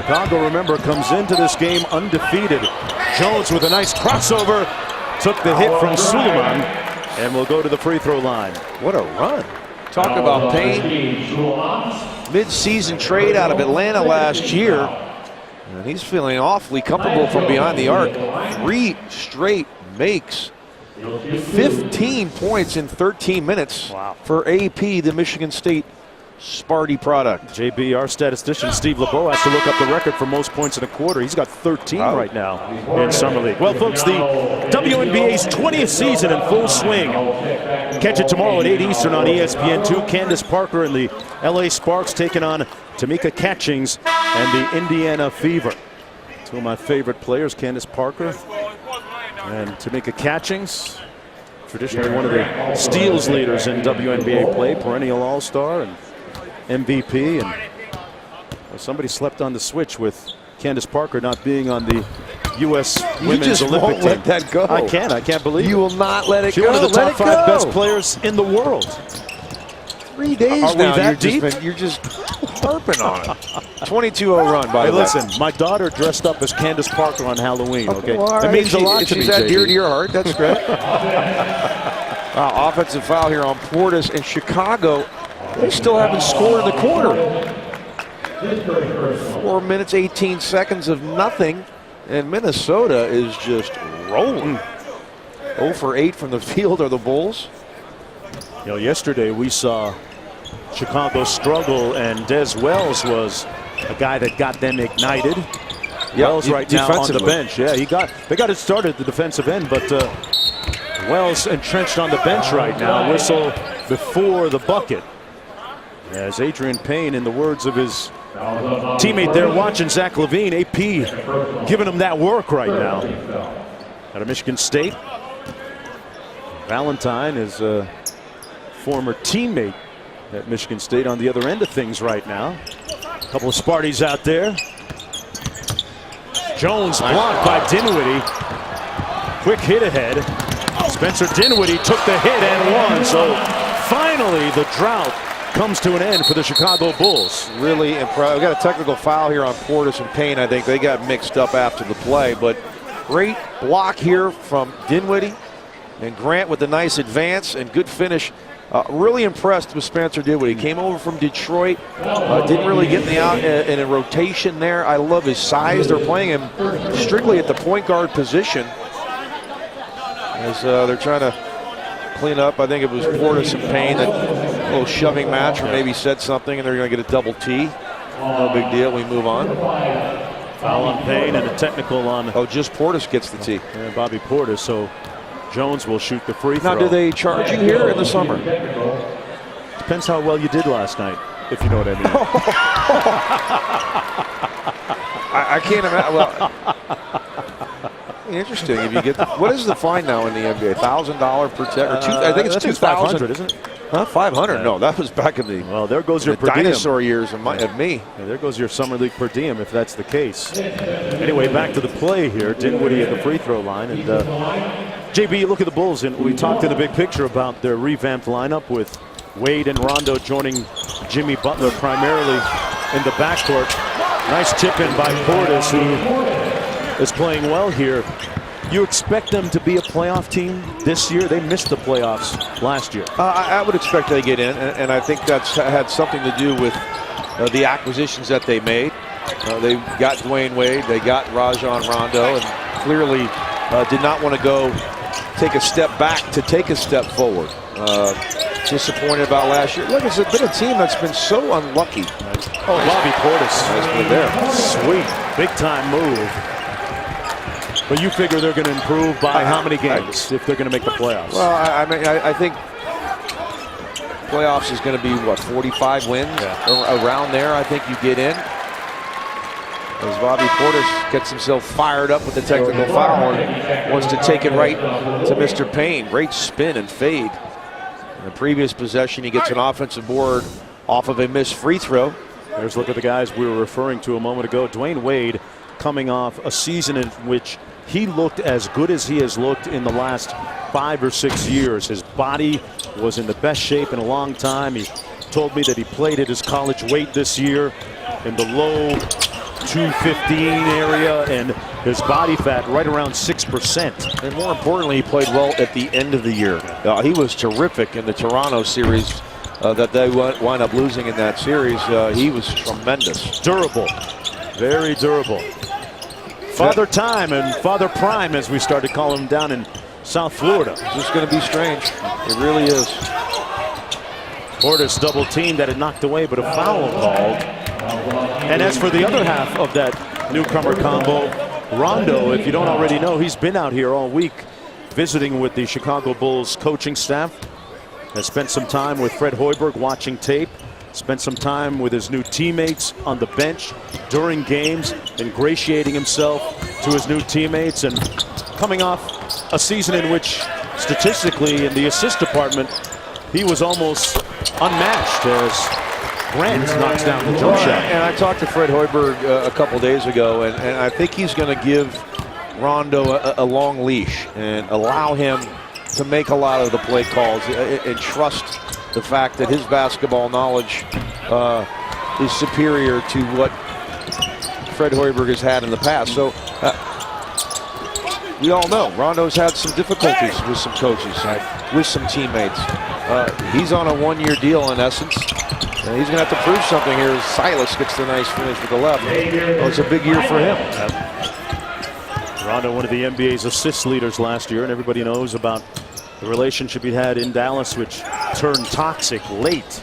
Chicago, remember, comes into this game undefeated. Jones with a nice crossover. Took the hit from Suleiman and will go to the free throw line. What a run. Talk about Payne. Mid-season trade out of Atlanta last year. And he's feeling awfully comfortable from behind the arc. 3 straight makes. 15 points in 13 minutes for AP, the Michigan State Sparty product. JB, our statistician Steve LeBeau has to look up the record for most points in a quarter. He's got 13 right now in Summer League. Well, folks, the WNBA's 20th season in full swing. Catch it tomorrow at 8 Eastern on ESPN2. Candace Parker and the LA Sparks taking on Tamika Catchings and the Indiana Fever. Two of my favorite players, Candace Parker and Tamika Catchings. Traditionally one of the steals leaders in WNBA play, perennial all-star and MVP, and somebody slept on the switch with Candace Parker not being on the U.S. Women's Olympic won't team. Let that go. I can't believe you will not let it She's go. One of the top 5 best players in the world. 3 days Are now. we that deep? You're just harping on it. 22-0 run by the way. Listen, my daughter dressed up as Candace Parker on Halloween. Okay, well, it means a lot to me. She's that dear to your heart. That's great. Offensive foul here on Portis in Chicago. They still haven't scored in the quarter. 4 minutes, 18 seconds of nothing, and Minnesota is just rolling. 0 for 8 from the field are the Bulls. You know, yesterday we saw Chicago struggle, and Des Wells was a guy that got them ignited. Wells right now on the bench. Yeah, they got it started at the defensive end, but Wells entrenched on the bench right now. Whistle before the bucket. As Adrian Payne, in the words of his teammate there watching, Zach LaVine, AP giving him that work right now. Out of Michigan State. Valentine is a former teammate at Michigan State on the other end of things right now. A couple of Sparties out there. Jones blocked by Dinwiddie. Quick hit ahead. Spencer Dinwiddie took the hit and won. So finally the drought comes to an end for the Chicago Bulls. Really impressive. We got a technical foul here on Portis and Payne. I think they got mixed up after the play, but great block here from Dinwiddie, and Grant with a nice advance and good finish. Really impressed with Spencer Dinwiddie. Came over from Detroit. Didn't really get in a rotation there. I love his size. They're playing him strictly at the point guard position as they're trying to clean up. I think it was Portis and Payne, that little shoving match, or maybe said something, and they're going to get a double T. No big deal. We move on. Foul on Payne and a technical on. Oh, just Portis gets the T. Bobby Portis. So Jones will shoot the free throw. Now, do they charge you here in the summer? Depends how well you did last night, if you know what I mean. I can't imagine. Well, interesting. If you get what is the fine now in the NBA? $1,000 per tech, or I think it's 2,500, isn't it? Huh? 500? No, that was back in the there goes your per dinosaur years of me. Yeah, there goes your summer league per diem if that's the case. Anyway, back to the play here. Dinwiddie at the free throw line, and JB, you look at the Bulls, and we talked in the big picture about their revamped lineup with Wade and Rondo joining Jimmy Butler primarily in the backcourt. Nice tip in by Portis, who is playing well here. You expect them to be a playoff team this year? They missed the playoffs last year. I would expect they get in, and I think that's had something to do with the acquisitions that they made. They got Dwayne Wade, they got Rajon Rondo, and clearly did not want to go take a step back to take a step forward. Disappointed about last year. Look, it's been a team that's been so unlucky. Oh, Bobby Portis. Nice play there. Sweet, big time move. But you figure they're going to improve by how many games if they're going to make the playoffs? Well, I think playoffs is going to be, what, 45 wins? Yeah. Around there, I think you get in. As Bobby Portis gets himself fired up with the technical foul and wants to take it right to Mr. Payne. Great spin and fade. In the previous possession, he gets an offensive board off of a missed free throw. There's a look at the guys we were referring to a moment ago. Dwayne Wade coming off a season in which he looked as good as he has looked in the last 5 or 6 years. His body was in the best shape in a long time. He told me that he played at his college weight this year in the low 215 area, and his body fat right around 6%. And more importantly, he played well at the end of the year. He was terrific in the Toronto series that they wind up losing in that series. He was tremendous. Durable, very durable. Father Time and Father Prime, as we started calling him down in South Florida. It's just going to be strange. It really is. Portis double teamed that had knocked away, but a foul called. And as for the other half of that newcomer combo, Rondo, if you don't already know, he's been out here all week visiting with the Chicago Bulls coaching staff. Has spent some time with Fred Hoiberg watching tape. Spent some time with his new teammates on the bench during games, ingratiating himself to his new teammates, and coming off a season in which statistically in the assist department he was almost unmatched as Grant knocks down the jump shot. And I talked to Fred Hoiberg a couple days ago, and I think he's going to give Rondo a long leash and allow him to make a lot of the play calls and trust the fact that his basketball knowledge is superior to what Fred Hoiberg has had in the past. So we all know Rondo's had some difficulties with some coaches, with some teammates. He's on a one-year deal in essence, and he's going to have to prove something here as Silas gets the nice finish with the left. Well, it's a big year for him. Rondo, one of the NBA's assist leaders last year, and everybody knows about the relationship he had in Dallas, which turned toxic late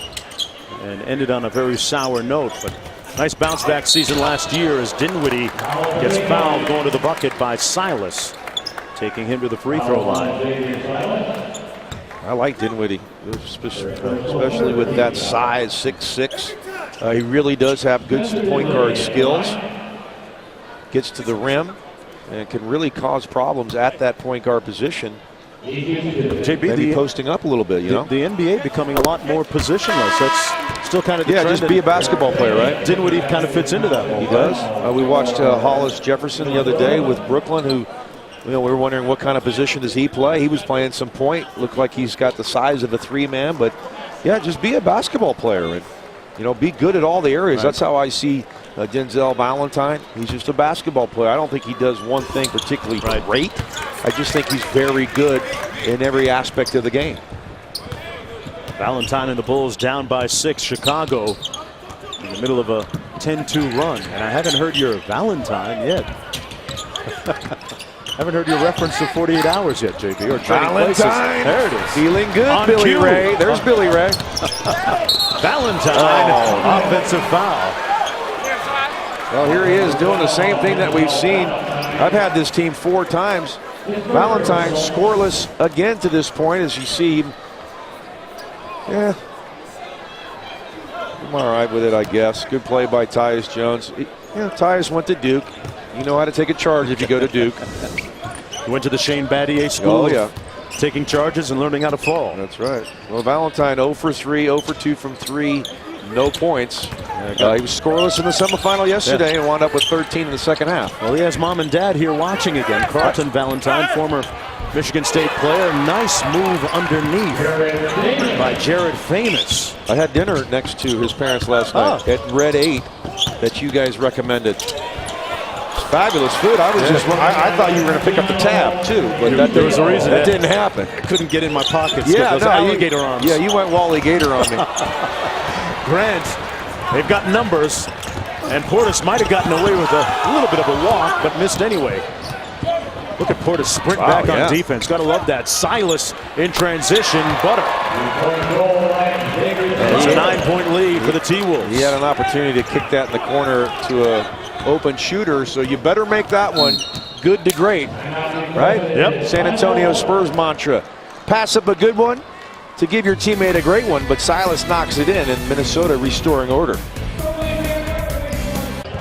and ended on a very sour note. But nice bounce back season last year as Dinwiddie gets fouled going to the bucket by Silas, taking him to the free throw line. I like Dinwiddie, especially with that size, 6'6". He really does have good point guard skills. Gets to the rim and can really cause problems at that point guard position. JB, maybe posting up a little bit, you know? The NBA becoming a lot more positionless. That's still kind of the trend. Just be a basketball player, right? Dinwiddie kind of fits into that. He does. We watched Hollis Jefferson the other day with Brooklyn, who, we were wondering what kind of position does he play. He was playing some point. Looked like he's got the size of a three-man, but yeah, just be a basketball player and be good at all the areas. Right. That's how I see Denzel Valentine. He's just a basketball player. I don't think he does one thing particularly great. I just think he's very good in every aspect of the game. Valentine and the Bulls down by 6. Chicago in the middle of a 10-2 run, and I haven't heard your Valentine yet. Haven't heard your reference to 48 hours yet, JB. Or Valentine. There it is. Feeling good, on Billy cue. Ray. There's Billy Ray. Valentine, offensive foul. Well, here he is doing the same thing that we've seen. I've had this team 4 times. Valentine scoreless again to this point, as you see him. Yeah. I'm all right with it, I guess. Good play by Tyus Jones. Tyus went to Duke. You know how to take a charge if you go to Duke. He went to the Shane Battier school. Oh, yeah. Taking charges and learning how to fall. That's right. Well, Valentine 0 for 3, 0 for 2 from 3. No points. He was scoreless in the semifinal yesterday and wound up with 13 in the second half. Well, he has mom and dad here watching again. Carlton Valentine, former Michigan State player. Nice move underneath by Jared Famous. I had dinner next to his parents last night at Red 8 that you guys recommended. It's fabulous food. I was I thought you were going to pick up the tab too, but there was a reason that didn't happen. I couldn't get in my pockets. Yeah, those alligator arms. Yeah, you went Wally Gator on me. Grant, they've got numbers, and Portis might have gotten away with a little bit of a walk, but missed anyway. Look at Portis sprint back on defense. Got to love that. Silas in transition. Butter. It's a 9-point lead for the T-Wolves. He had an opportunity to kick that in the corner to a open shooter, so you better make that one good to great, right? Yep. San Antonio Spurs mantra. Pass up a good one to give your teammate a great one, but Silas knocks it in, and Minnesota restoring order.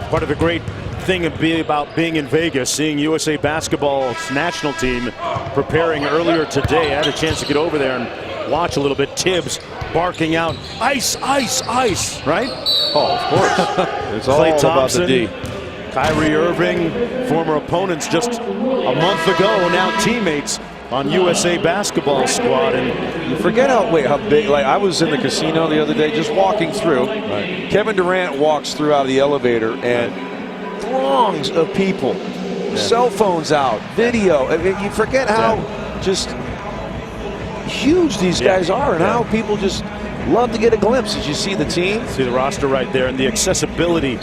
Part of the great thing about being in Vegas, seeing USA Basketball's national team preparing earlier today. I had a chance to get over there and watch a little bit. Tibbs barking out, ice, ice, ice, right? Oh, of course. It's all Klay Thompson, about the D. Kyrie Irving, former opponents just a month ago, now teammates on USA Basketball squad. And you forget how big, like I was in the casino the other day just walking through. Kevin Durant walks through out of the elevator, and throngs of people, cell phones out, video. I mean, you forget how just huge these guys are and how people just love to get a glimpse as you see the team. See the roster right there, and the accessibility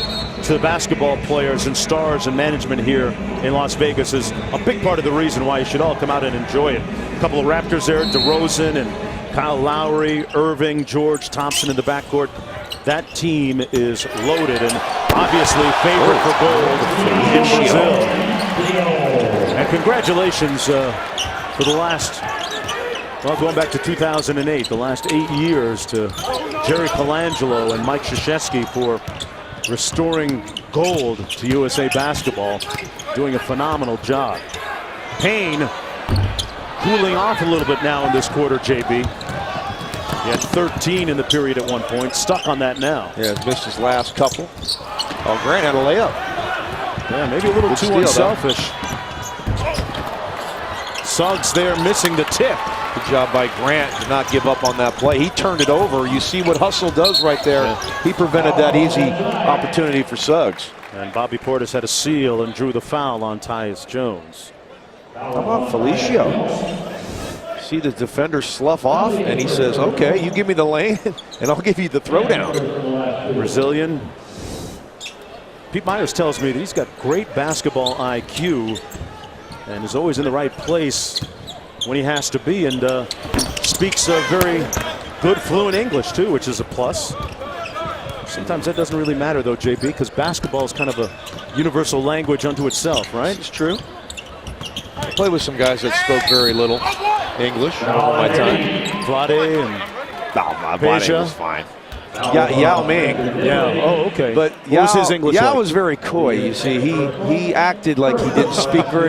to the basketball players and stars and management here in Las Vegas is a big part of the reason why you should all come out and enjoy it. A couple of Raptors there, DeRozan and Kyle Lowry, Irving, George, Thompson in the backcourt. That team is loaded and obviously favored for gold in Brazil. And congratulations for the last, well, going back to 2008, the last 8 years, to Jerry Colangelo and Mike Krzyzewski for restoring gold to USA basketball, doing a phenomenal job. Payne cooling off a little bit now in this quarter, JB. He had 13 in the period at one point, stuck on that now. Yeah, missed his last couple. Oh, Grant had a layup. Yeah, maybe a little too unselfish. Suggs there missing the tip. Good job by Grant to not give up on that play. He turned it over. You see what Hustle does right there. Yeah. He prevented that easy opportunity for Suggs. And Bobby Portis had a steal and drew the foul on Tyus Jones. How about Felicio? See the defender slough off, and he says, okay, you give me the lane, and I'll give you the throwdown. Brazilian. Pete Myers tells me that he's got great basketball IQ and is always in the right place when he has to be, and speaks very good fluent English too, which is a plus. Sometimes that doesn't really matter though, JB, because basketball is kind of a universal language unto itself, right? It's true. I played with some guys that spoke very little English over my time. Vlade and Vlade was fine. Yao Ming. Yeah. Oh, okay. But what was his English Yao like? was very coy. You see, he acted like he didn't speak very well.